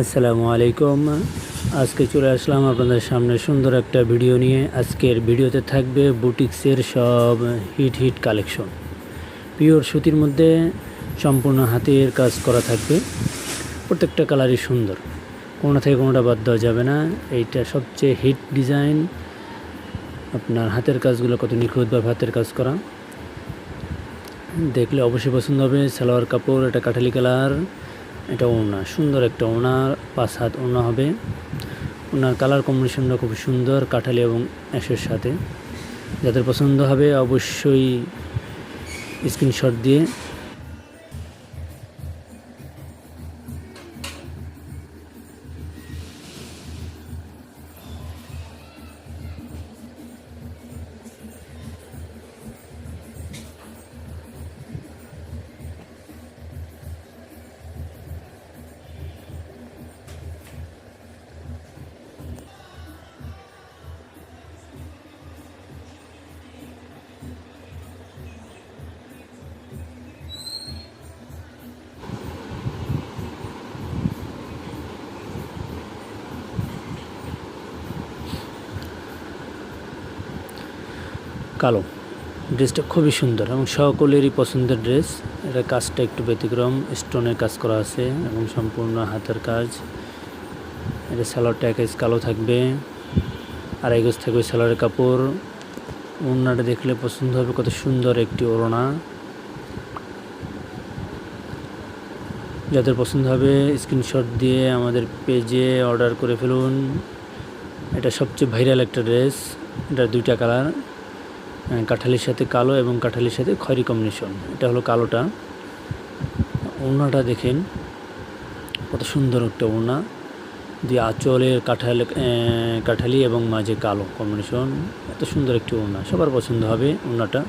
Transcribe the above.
আসসালামু আলাইকুম। আজকে চলে আসলাম আপনাদের সামনে সুন্দর একটা ভিডিও নিয়ে। আজকের ভিডিওতে থাকবে বুটিক্সের সব হিট কালেকশন। পিওর সুতির মধ্যে সম্পূর্ণ হাতের কাজ করা থাকবে। প্রত্যেকটা কালারই সুন্দর, কোনোটা থেকে কোনোটা বাদ দেওয়া যাবে না। এইটা সবচেয়ে হিট ডিজাইন। আপনার হাতের কাজগুলো কত নিখুঁতভাবে হাতের কাজ করা, দেখলে অবশ্যই পছন্দ হবে। সালোয়ার কাপড় এটা কাঠালি কালার, এটা ওড়না, সুন্দর একটা ওড়না, 5 হাত ওড়না হবে। ওনার কালার কম্বিনেশনটা খুব সুন্দর, কাঠালি এবং অ্যাশের সাথে। যাদের পছন্দ হবে অবশ্যই স্ক্রিনশট দিয়ে কালো ড্রেসটা খুবই সুন্দর এবং সকলেরই পছন্দের ড্রেস। এটা কাজটা একটু ব্যতিক্রম, স্টোনের কাজ করা আছে এবং সম্পূর্ণ হাতের কাজ। এটা সালোয়ারটা 1 গজ কালো থাকবে, 2.5 গজ থাকবে সালোয়ারের কাপড়। ওড়নাটা দেখলে পছন্দ হবে, কত সুন্দর একটি ওড়না। যাদের পছন্দ হবে স্ক্রিনশট দিয়ে আমাদের পেজে অর্ডার করে ফেলুন। এটা সবচেয়ে ভাইরাল একটা ড্রেস। এটা 2টা কালার, কাঠালির সাথে কালো এবং কাঠালির সাথে খয়েরি কম্বিনেশন। এটা হলো কালোটা। ওড়নাটা দেখেন কত সুন্দর একটা ওড়না দিয়ে আঁচলের কাঠালি এবং মাঝে কালো কম্বিনেশন। এত সুন্দর একটি ওড়না, সবার পছন্দ হবে ওড়নাটা।